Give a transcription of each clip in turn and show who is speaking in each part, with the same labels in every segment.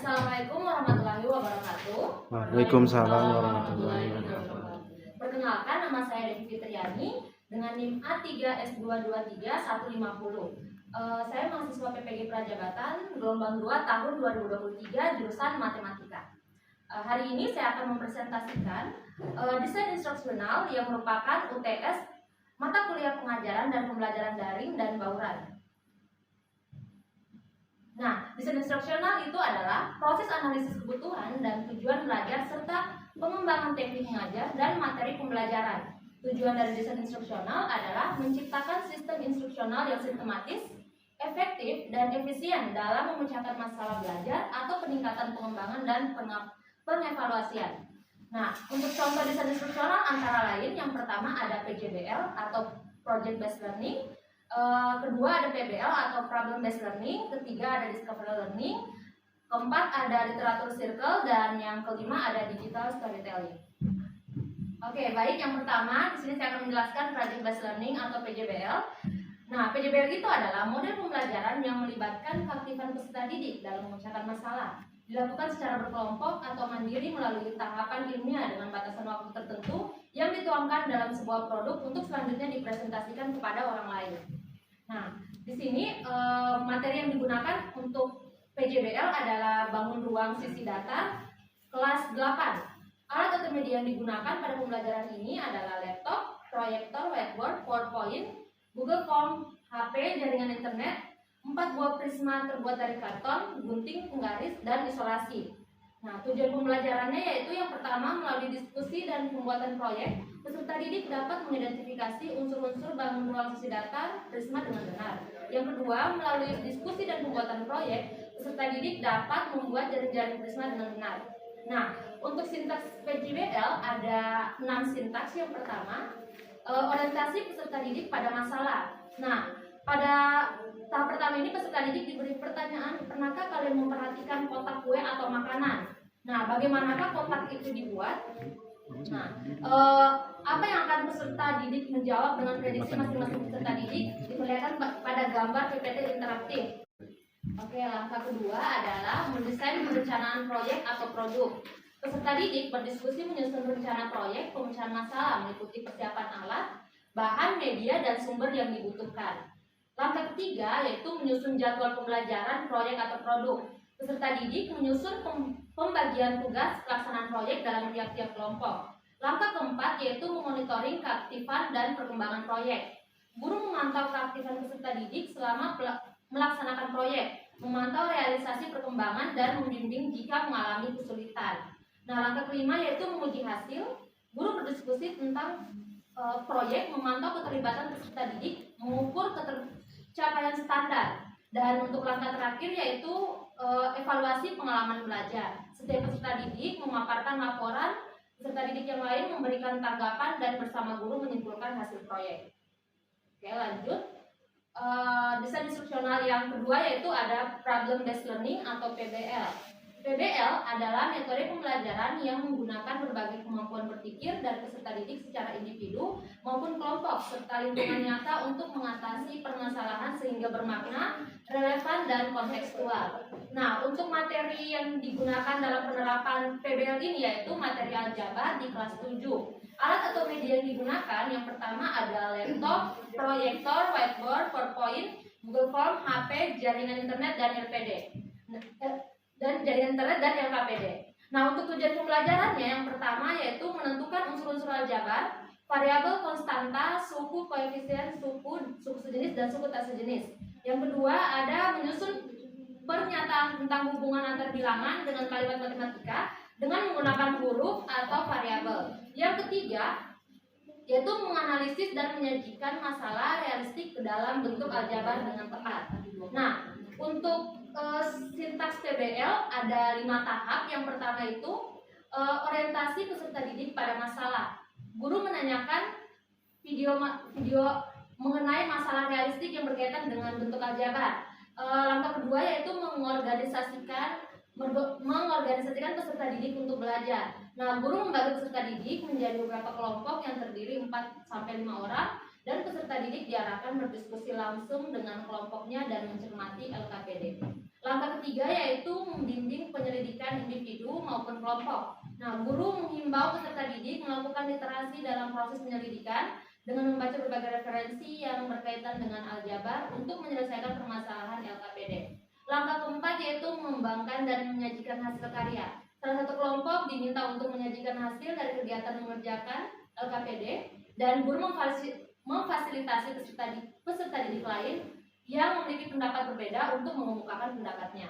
Speaker 1: Assalamualaikum warahmatullahi wabarakatuh.
Speaker 2: Waalaikumsalam warahmatullahi wabarakatuh.
Speaker 1: Perkenalkan, nama saya Devi Fitriani dengan NIM A3S223-150. Saya mahasiswa PPG Prajabatan gelombang 2 tahun 2023 jurusan Matematika. Hari ini saya akan mempresentasikan desain instruksional yang merupakan UTS mata kuliah pengajaran dan pembelajaran daring dan bauran. Nah, desain instruksional itu adalah proses analisis kebutuhan dan tujuan belajar serta pengembangan teknik mengajar dan materi pembelajaran. Tujuan dari desain instruksional adalah menciptakan sistem instruksional yang sistematis, efektif, dan efisien dalam memecahkan masalah belajar atau peningkatan pengembangan dan pengevaluasian. Nah, untuk contoh desain instruksional antara lain, yang pertama ada PJBL atau Project Based Learning, kedua ada PBL atau Problem Based Learning, ketiga ada Discovery Learning, keempat ada Literatur Circle, dan yang kelima ada Digital Storytelling. Oke, baik, yang pertama di sini saya akan menjelaskan Project Based Learning atau PJBL. Nah, PJBL itu adalah model pembelajaran yang melibatkan keaktifan peserta didik dalam memecahkan masalah. Dilakukan secara berkelompok atau mandiri melalui tahapan ilmiah dengan batasan waktu tertentu yang dituangkan dalam sebuah produk untuk selanjutnya dipresentasikan kepada orang lain. Nah, di sini materi yang digunakan untuk PJBL adalah bangun ruang sisi data kelas 8. Alat atau media yang digunakan pada pembelajaran ini adalah laptop, proyektor, whiteboard, PowerPoint, Google Form, HP, jaringan internet, 4 buah prisma terbuat dari karton, gunting, penggaris, dan isolasi. Nah, tujuan pembelajarannya yaitu yang pertama, melalui diskusi dan pembuatan proyek, peserta didik dapat mengidentifikasi unsur-unsur bangun ruang sisi data prisma dengan benar. Yang kedua, melalui diskusi dan pembuatan proyek, peserta didik dapat membuat jaring-jaring prisma dengan benar. Nah, untuk sintaks PJBL ada 6 sintaks. Yang pertama, orientasi peserta didik pada masalah. Nah, pada tahap pertama ini peserta didik diberi pertanyaan, pernahkah kalian memperhatikan kotak kue atau makanan? Nah, bagaimanakah kotak itu dibuat? Nah, apa yang akan peserta didik menjawab dengan prediksi masing-masing peserta didik diperlihatkan pada gambar PPT interaktif. Oke, langkah kedua adalah mendesain perencanaan proyek atau produk. Peserta didik berdiskusi menyusun rencana proyek pemecahan masalah meliputi persiapan alat, bahan, media, dan sumber yang dibutuhkan. Langkah ketiga yaitu menyusun jadwal pembelajaran proyek atau produk. Peserta didik menyusun pembagian tugas pelaksanaan proyek dalam tiap-tiap kelompok. Langkah keempat yaitu memonitoring keaktifan dan perkembangan proyek. Guru memantau keaktifan peserta didik selama melaksanakan proyek, memantau realisasi perkembangan, dan membimbing jika mengalami kesulitan. Nah, langkah kelima yaitu menguji hasil. Guru berdiskusi tentang proyek, memantau keterlibatan peserta didik, mengukur capaian standar, dan untuk langkah terakhir yaitu evaluasi pengalaman belajar. Setiap peserta didik memaparkan laporan, peserta didik yang lain memberikan tanggapan dan bersama guru menyimpulkan hasil proyek. Oke, lanjut. Desain instruksional yang kedua yaitu ada Problem Based Learning atau PBL. PBL adalah metode pembelajaran yang menggunakan berbagai kemampuan berpikir dari peserta didik secara individu maupun kelompok serta lingkungan nyata untuk mengatasi permasalahan sehingga bermakna, relevan, dan kontekstual. Nah, untuk materi yang digunakan dalam penerapan PBL ini yaitu materi aljabar di kelas 7. Alat atau media yang digunakan yang pertama ada laptop, proyektor, whiteboard, PowerPoint, Google Form, HP, jaringan internet, dan LKPD. Nah, untuk tujuan pembelajarannya yang pertama yaitu menentukan unsur-unsur aljabar, variabel konstanta, suku, koefisien, suku sejenis dan suku tak sejenis. Yang kedua ada menyusun pernyataan tentang hubungan antar bilangan dengan kalimat matematika dengan menggunakan huruf atau variabel. Yang ketiga yaitu menganalisis dan menyajikan masalah realistik ke dalam bentuk aljabar dengan tepat. Nah, untuk sintaks PBL ada 5 tahap. Yang pertama itu orientasi peserta didik pada masalah. Guru menanyakan video mengenai masalah realistik yang berkaitan dengan bentuk aljabar. Langkah kedua yaitu mengorganisasikan peserta didik untuk belajar. Nah, guru membagi peserta didik menjadi beberapa kelompok yang terdiri 4-5 orang dan peserta didik diarahkan berdiskusi langsung dengan kelompoknya dan mencermati LKPD. Langkah ketiga yaitu membimbing penyelidikan pendidikan individu maupun kelompok. Nah, guru menghimbau peserta didik melakukan literasi dalam proses penyelidikan dengan membaca berbagai referensi yang berkaitan dengan aljabar untuk menyelesaikan permasalahan LKPD. Langkah keempat yaitu mengembangkan dan menyajikan hasil karya. Salah satu kelompok diminta untuk menyajikan hasil dari kegiatan mengerjakan LKPD dan guru memfasilitasi peserta didik lain yang memiliki pendapat berbeda untuk mengemukakan pendapatnya.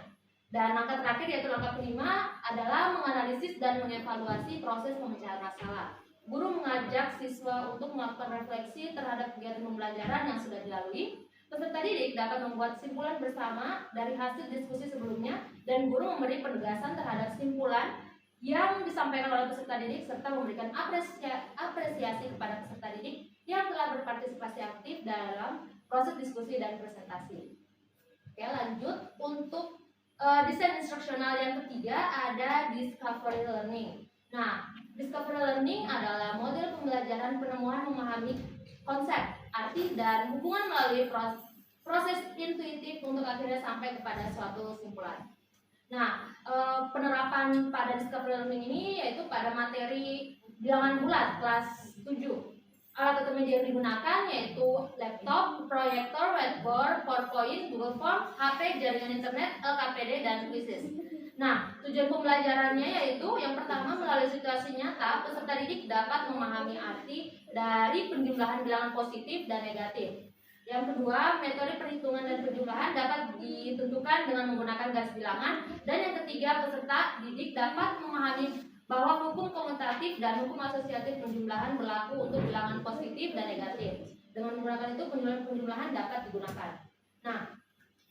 Speaker 1: Dan langkah terakhir yaitu langkah kelima adalah menganalisis dan mengevaluasi proses pemecahan masalah. Guru mengajak siswa untuk melakukan refleksi terhadap kegiatan pembelajaran yang sudah dilalui. Peserta didik dapat membuat simpulan bersama dari hasil diskusi sebelumnya dan guru memberi penegasan terhadap simpulan yang disampaikan oleh peserta didik serta memberikan apresiasi kepada peserta didik yang telah berpartisipasi aktif dalam proses diskusi dan presentasi. Oke, lanjut untuk desain instruksional yang ketiga ada discovery learning. Nah, discovery learning adalah model pembelajaran penemuan memahami konsep, arti, dan hubungan melalui proses intuitif untuk akhirnya sampai kepada suatu kesimpulan. Nah, penerapan pada discovery learning ini yaitu pada materi bilangan bulat kelas 7. Alat atau media yang digunakan yaitu laptop, proyektor, whiteboard, PowerPoint, Google Form, HP, jaringan internet, LKPD, dan quizzes. Nah, tujuan pembelajarannya yaitu yang pertama melalui situasi nyata, peserta didik dapat memahami arti dari penjumlahan bilangan positif dan negatif. Yang kedua, metode perhitungan dan penjumlahan dapat ditentukan dengan menggunakan garis bilangan. Dan yang ketiga, peserta didik dapat memahami bahwa hukum komutatif dan hukum asosiatif penjumlahan berlaku untuk bilangan positif dan negatif. Dengan menggunakan itu, penjumlahan dapat digunakan. Nah,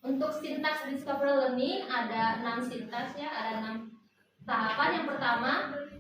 Speaker 1: untuk sintaks discovery learning ada 6 sintaks ya, ada 6 tahapan. Yang pertama,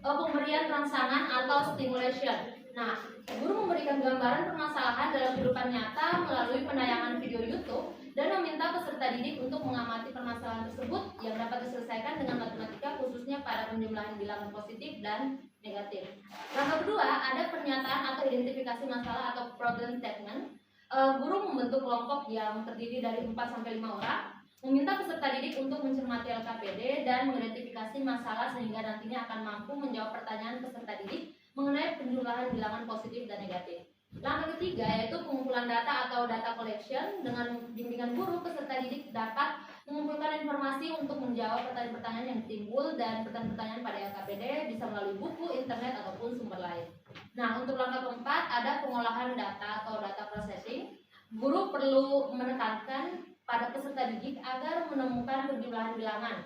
Speaker 1: pemberian rangsangan atau stimulation. Nah, guru memberikan gambaran permasalahan dalam kehidupan nyata melalui penayangan video YouTube dan meminta peserta didik untuk mengamati permasalahan tersebut yang dapat diselesaikan dengan matematika khususnya pada penjumlahan bilangan positif dan negatif. Langkah kedua, ada pernyataan atau identifikasi masalah atau problem statement. Guru membentuk kelompok yang terdiri dari 4-5 orang, meminta peserta didik untuk mencermati LKPD dan mengidentifikasi masalah sehingga nantinya akan mampu menjawab pertanyaan peserta didik mengenai penjumlahan bilangan positif dan negatif. Langkah ketiga yaitu pengumpulan data atau data collection. Dengan bimbingan guru, peserta didik dapat mengumpulkan informasi untuk menjawab pertanyaan-pertanyaan yang timbul dan pertanyaan-pertanyaan pada LKPD bisa melalui buku, internet, ataupun sumber lain. Nah, untuk langkah keempat ada pengolahan data atau data processing. Guru perlu menekankan pada peserta didik agar menemukan penjumlahan bilangan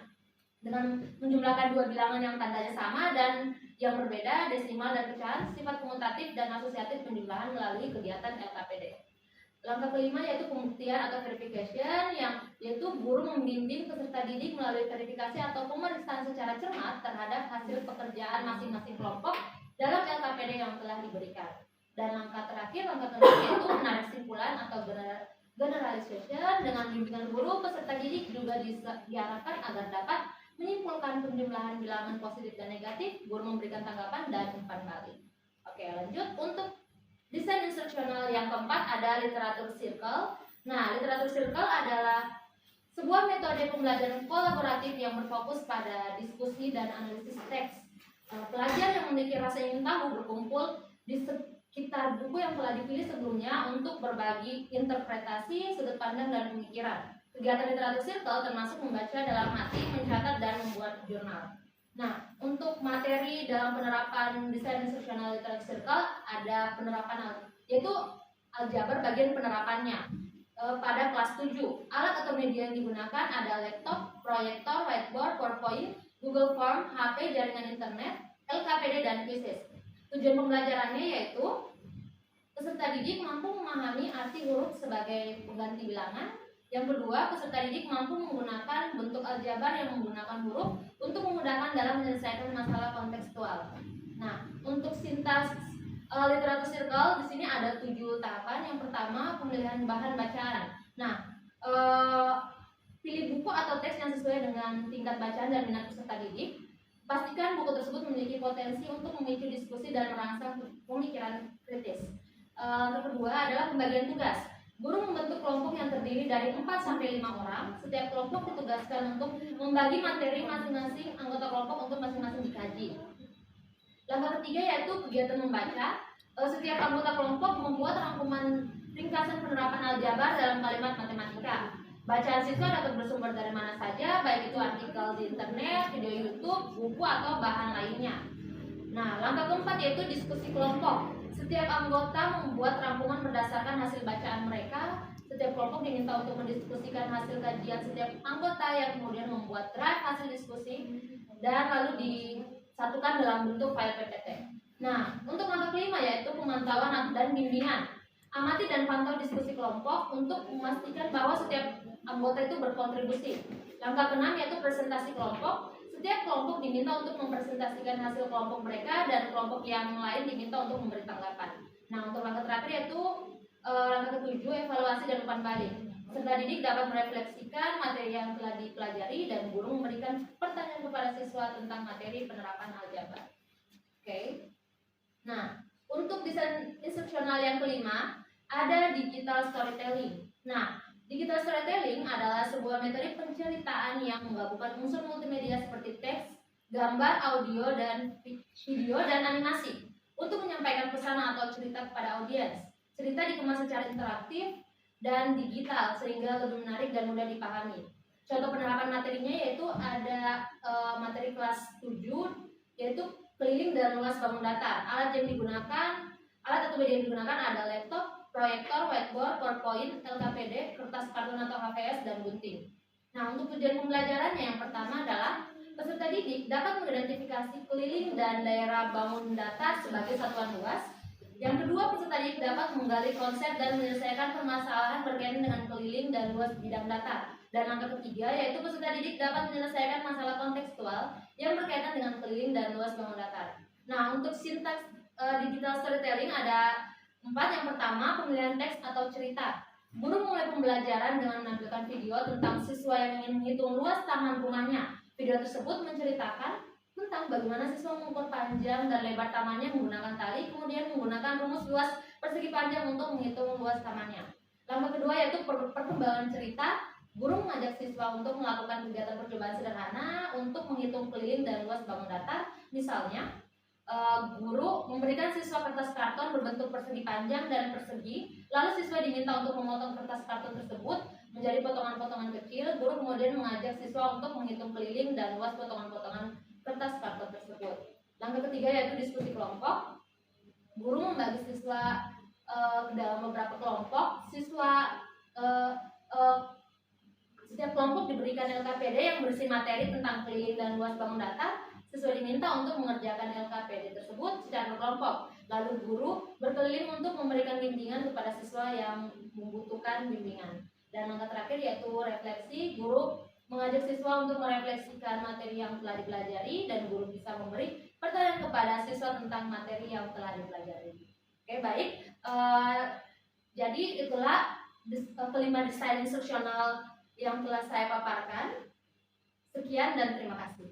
Speaker 1: dengan menjumlahkan dua bilangan yang tandanya sama dan yang berbeda, desimal dan pecahan, sifat komutatif dan asosiatif penjumlahan melalui kegiatan LKPD. Langkah kelima yaitu pembuktian atau verification, yaitu guru membimbing peserta didik melalui verifikasi atau pemeriksaan secara cermat terhadap hasil pekerjaan masing-masing kelompok dalam LKPD yang telah diberikan. Dan langkah terakhir, langkah terakhir yaitu menarik kesimpulan atau generalization. Dengan bimbingan guru, peserta didik juga diharapkan agar dapat menyimpulkan penjumlahan bilangan positif dan negatif. Guru memberikan tanggapan dan umpan balik. Oke, lanjut untuk desain instruksional yang keempat ada literatur circle. Nah, literatur circle adalah sebuah metode pembelajaran kolaboratif yang berfokus pada diskusi dan analisis teks. Pelajar yang memiliki rasa ingin tahu berkumpul di sekitar buku yang telah dipilih sebelumnya untuk berbagi interpretasi, sudut pandang, dan pemikiran. Kegiatan literatur circle termasuk membaca dalam hati, mencatat, dan membuat jurnal. Nah, untuk materi dalam penerapan desain instruksional literatur circle ada penerapan yaitu aljabar bagian penerapannya pada kelas 7. Alat atau media yang digunakan ada laptop, proyektor, whiteboard, PowerPoint, Google Form, HP, jaringan internet, LKPD, dan quizzes. Tujuan pembelajarannya yaitu peserta didik mampu memahami arti huruf sebagai pengganti bilangan. Yang kedua, peserta didik mampu menggunakan bentuk aljabar yang menggunakan huruf untuk memudahkan dalam menyelesaikan masalah kontekstual. Nah, untuk sintaks literatur circle di sini ada 7 tahapan. Yang pertama, pemilihan bahan bacaan. Nah, pilih buku atau teks yang sesuai dengan tingkat bacaan dan minat peserta didik. Pastikan buku tersebut memiliki potensi untuk memicu diskusi dan merangsang pemikiran kritis. Yang kedua adalah pembagian tugas. Guru membentuk kelompok yang terdiri dari 4 sampai 5 orang. Setiap kelompok ditugaskan untuk membagi materi masing-masing anggota kelompok untuk masing-masing dikaji. Langkah ketiga yaitu kegiatan membaca. Setiap anggota kelompok membuat rangkuman ringkasan penerapan aljabar dalam kalimat matematika. Bacaan siswa dapat bersumber dari mana saja, baik itu artikel di internet, video YouTube, buku, atau bahan lainnya. Nah, langkah keempat yaitu diskusi kelompok. Setiap anggota membuat rangkuman berdasarkan hasil bacaan mereka. Setiap kelompok diminta untuk mendiskusikan hasil kajian setiap anggota yang kemudian membuat draft hasil diskusi dan lalu disatukan dalam bentuk file PPT. Nah, untuk langkah kelima yaitu pemantauan dan bimbingan. Amati dan pantau diskusi kelompok untuk memastikan bahwa setiap anggota itu berkontribusi. Langkah keenam yaitu presentasi kelompok. Setiap kelompok diminta untuk mempresentasikan hasil kelompok mereka dan kelompok yang lain diminta untuk memberi tanggapan. Nah, untuk langkah terakhir yaitu langkah ketujuh, evaluasi dan umpan balik. Peserta didik dapat merefleksikan materi yang telah dipelajari dan guru memberikan pertanyaan kepada siswa tentang materi penerapan aljabar. Oke. Nah, untuk desain instruksional yang kelima ada digital storytelling. Nah, digital storytelling adalah sebuah metode penceritaan yang menggabungkan unsur multimedia seperti teks, gambar, audio, dan video dan animasi untuk menyampaikan pesan atau cerita kepada audiens. Cerita dikemas secara interaktif dan digital sehingga lebih menarik dan mudah dipahami. Contoh penerapan materinya yaitu ada materi kelas 7 yaitu keliling dan luas bangun datar. Alat atau media yang digunakan ada laptop, proyektor, whiteboard, PowerPoint, LKPD, kertas karton atau HVS, dan gunting. Nah, untuk tujuan pembelajarannya yang pertama adalah peserta didik dapat mengidentifikasi keliling dan daerah bangun datar sebagai satuan luas. Yang kedua, peserta didik dapat menggali konsep dan menyelesaikan permasalahan berkaitan dengan keliling dan luas bidang datar. Dan langkah ketiga yaitu peserta didik dapat menyelesaikan masalah kontekstual yang berkaitan dengan keliling dan luas bangun datar. Nah, untuk sintaks digital storytelling ada 4. Yang pertama, pemilihan teks atau cerita. Guru mulai pembelajaran dengan menampilkan video tentang siswa yang ingin menghitung luas taman rumahnya. Video tersebut menceritakan tentang bagaimana siswa mengukur panjang dan lebar tamannya menggunakan tali, kemudian menggunakan rumus luas persegi panjang untuk menghitung luas tamannya. Langkah kedua yaitu perkembangan cerita. Guru mengajak siswa untuk melakukan kegiatan percobaan sederhana untuk menghitung keliling dan luas bangun datar. Misalnya, guru memberikan siswa kertas karton berbentuk persegi panjang dan persegi, lalu siswa diminta untuk memotong kertas karton tersebut menjadi potongan-potongan kecil. Guru kemudian mengajak siswa untuk menghitung keliling dan luas potongan-potongan kertas karton tersebut. Langkah ketiga yaitu diskusi kelompok. Guru membagi siswa ke dalam beberapa kelompok. Setiap kelompok diberikan LKPD yang berisi materi tentang keliling dan luas bangun datar. Siswa diminta untuk mengerjakan LKPD tersebut secara berkelompok. Lalu guru berkeliling untuk memberikan bimbingan kepada siswa yang membutuhkan bimbingan. Dan langkah terakhir yaitu refleksi. Guru mengajak siswa untuk merefleksikan materi yang telah dipelajari dan guru bisa memberi pertanyaan kepada siswa tentang materi yang telah dipelajari. Oke, baik. Jadi itulah kelima desain instruksional yang telah saya paparkan. Sekian dan terima kasih.